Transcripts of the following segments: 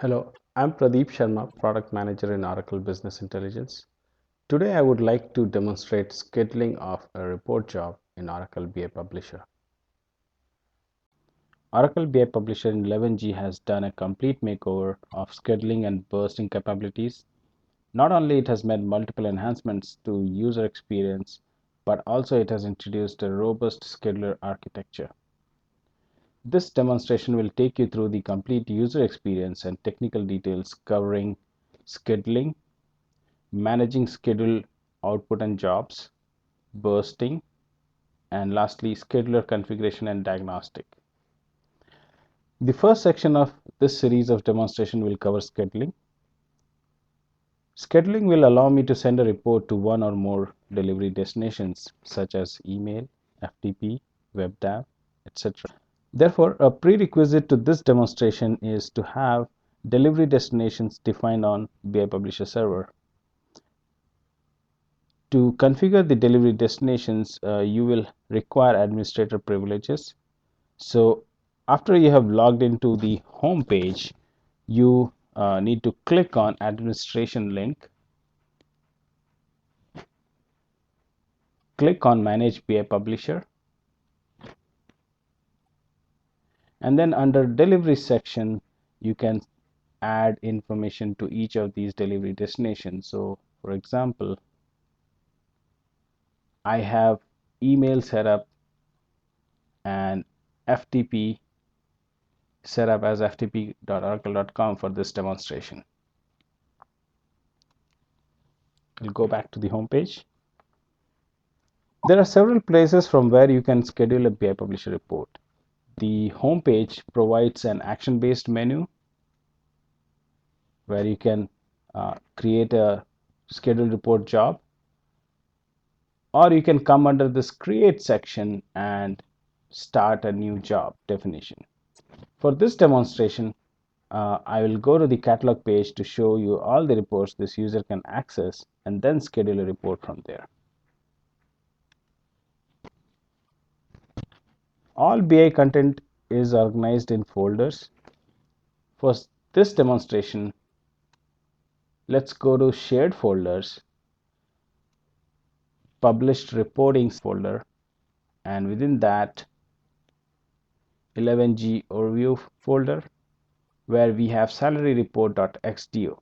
Hello, I'm Pradeep Sharma, Product Manager in Oracle Business Intelligence. Today I would like to demonstrate scheduling of a report job in Oracle BI Publisher. Oracle BI Publisher in 11G has done a complete makeover of scheduling and bursting capabilities. Not only it has made multiple enhancements to user experience, but also it has introduced a robust scheduler architecture. This demonstration will take you through the complete user experience and technical details covering scheduling, managing schedule output and jobs, bursting, and lastly, scheduler configuration and diagnostic. The first section of this series of demonstration will cover scheduling. Scheduling will allow me to send a report to one or more delivery destinations such as email, FTP, WebDAV, etc. Therefore, a prerequisite to this demonstration is to have delivery destinations defined on BI Publisher server. To configure the delivery destinations, you will require administrator privileges. So after you have logged into the home page, you need to click on administration link, click on manage BI Publisher, and then under delivery section, you can add information to each of these delivery destinations. So for example, I have email set up and FTP set up as ftp.oracle.com for this demonstration. We'll go back to the home page. There are several places from where you can schedule a BI Publisher report. The home page provides an action-based menu where you can create a scheduled report job, or you can come under this create section and start a new job definition. For this demonstration, I will go to the catalog page to show you all the reports this user can access and then schedule a report from there. All BI content is organized in folders. For this demonstration, let's go to shared folders, published reporting folder, and within that 11G overview folder where we have salary report.xdo.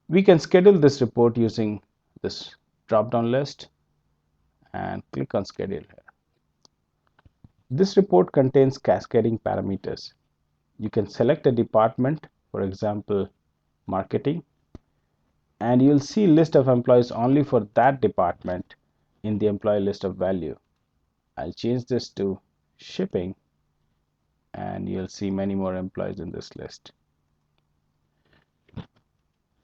We can schedule this report using this drop down list and click on schedule here. This report contains cascading parameters. You can select a department, for example, marketing, and you'll see list of employees only for that department in the employee list of value. I'll change this to shipping and you'll see many more employees in this list.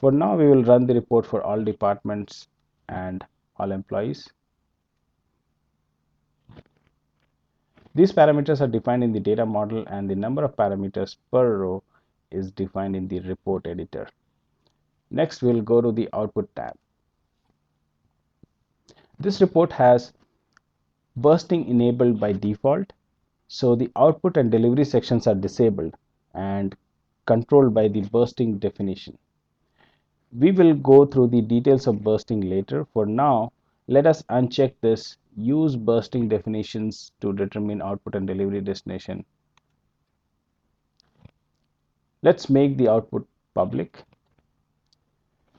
For now, we will run the report for all departments and all employees. These parameters are defined in the data model and the number of parameters per row is defined in the report editor. Next, we'll go to the output tab. This report has bursting enabled by default, so the output and delivery sections are disabled and controlled by the bursting definition. We will go through the details of bursting later. For now, let us uncheck this use bursting definitions to determine output and delivery destination. Let's make the output public.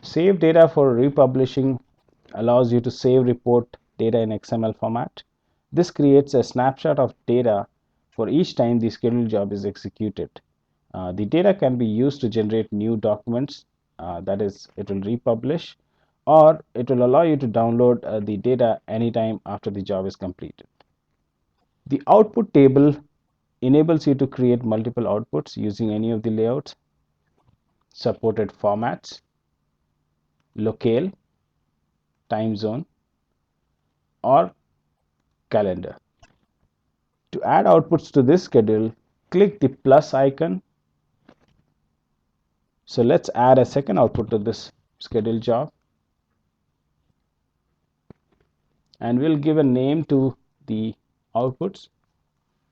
Save data for republishing allows you to save report data in XML format. This creates a snapshot of data for each time the scheduled job is executed. The data can be used to generate new documents, that is, it will republish, or it will allow you to download the data anytime after the job is completed. The output table enables you to create multiple outputs using any of the layouts, supported formats, locale, time zone, or calendar. To add outputs to this schedule, click the plus icon. So let's add a second output to this schedule job. And we'll give a name to the outputs.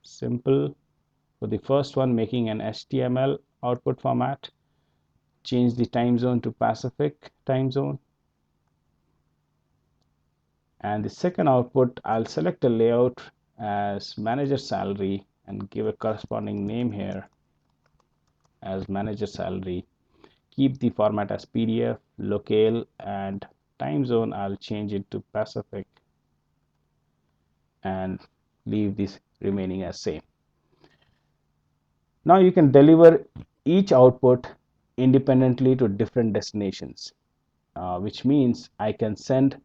Simple for the first one, making an HTML output format, change the time zone to Pacific time zone. And the second output, I'll select a layout as manager salary and give a corresponding name here as manager salary. Keep the format as PDF, locale, and time zone I'll change it to Pacific and leave this remaining as same. Now you can deliver each output independently to different destinations, which means I can send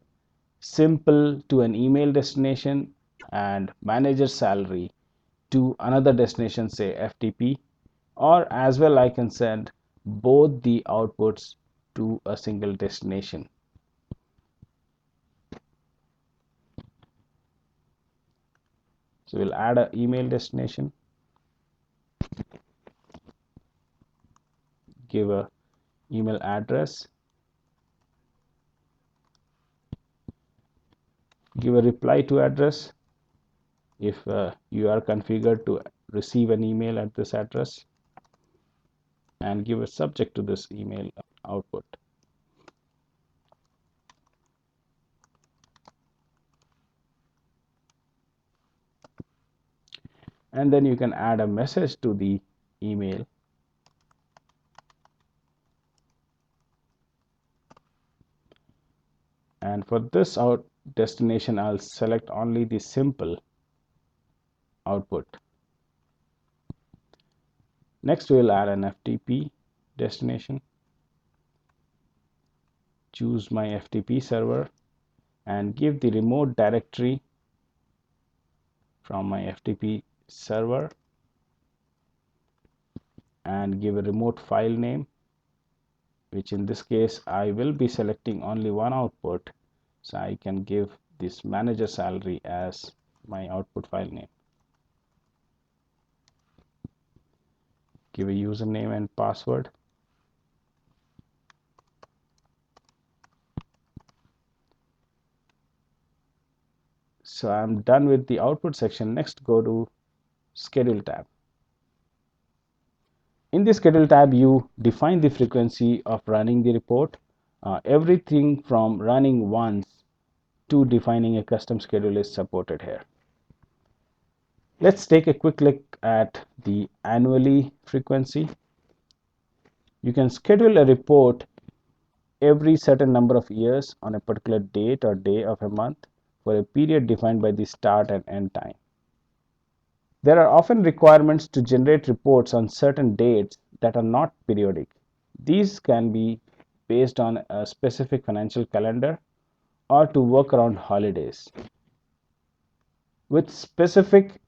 simple to an email destination and manager salary to another destination, say FTP, or as well I can send both the outputs to a single destination. So we'll add an email destination, give a email address, give a reply to address if you are configured to receive an email at this address, and give a subject to this email output. And then you can add a message to the email. And for this destination, I'll select only the simple output. Next, we'll add an FTP destination. Choose my FTP server and give the remote directory from my FTP server and give a remote file name, which in this case I will be selecting only one output, so I can give this manager salary as my output file name. Give a username and password. So I'm done with the output section. Next, go to schedule tab. In the schedule tab, you define the frequency of running the report. Everything from running once to defining a custom schedule is supported here. Let's take a quick look at the annually frequency. You can schedule a report every certain number of years on a particular date or day of a month for a period defined by the start and end time. There are often requirements to generate reports on certain dates that are not periodic. These can be based on a specific financial calendar or to work around holidays. With specific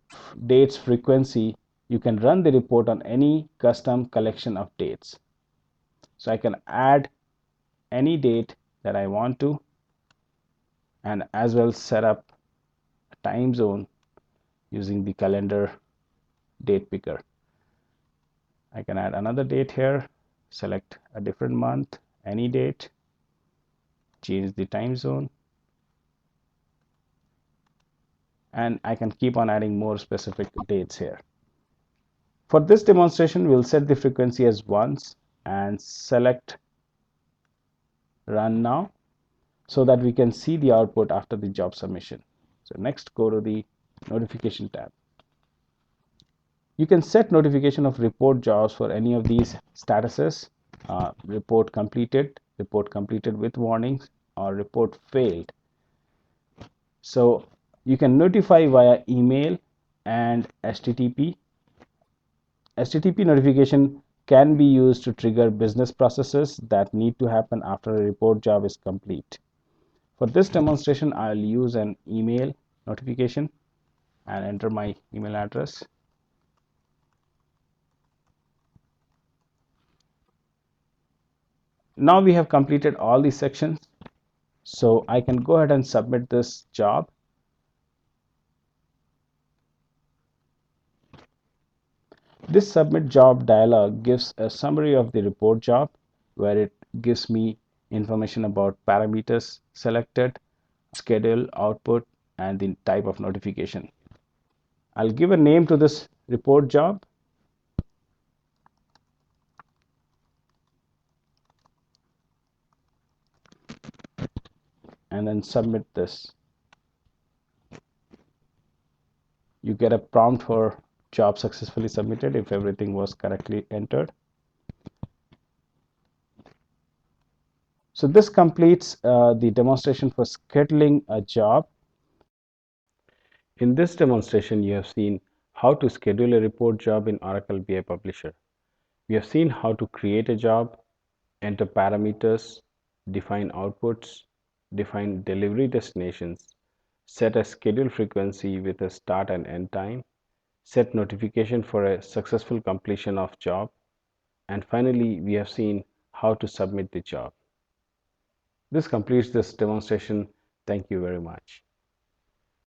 dates frequency, you can run the report on any custom collection of dates. So I can add any date that I want to, and as well set up a time zone using the calendar date picker. I can add another date here, select a different month, any date, change the time zone, and I can keep on adding more specific dates here. For this demonstration, we'll set the frequency as once and select run now so that we can see the output after the job submission. So next, go to the notification tab. You can set notification of report jobs for any of these statuses: report completed with warnings, or report failed. So you can notify via email and HTTP. HTTP notification can be used to trigger business processes that need to happen after a report job is complete. For this demonstration, I'll use an email notification and enter my email address. Now we have completed all these sections, so I can go ahead and submit this job. This submit job dialog gives a summary of the report job, where it gives me information about parameters selected, schedule, output, and the type of notification. I'll give a name to this report job and then submit this. You get a prompt for job successfully submitted if everything was correctly entered. So this completes the demonstration for scheduling a job. In this demonstration, you have seen how to schedule a report job in Oracle BI Publisher. We have seen how to create a job, enter parameters, define outputs, define delivery destinations, set a schedule frequency with a start and end time, set notification for a successful completion of job, and finally, we have seen how to submit the job. This completes this demonstration. Thank you very much.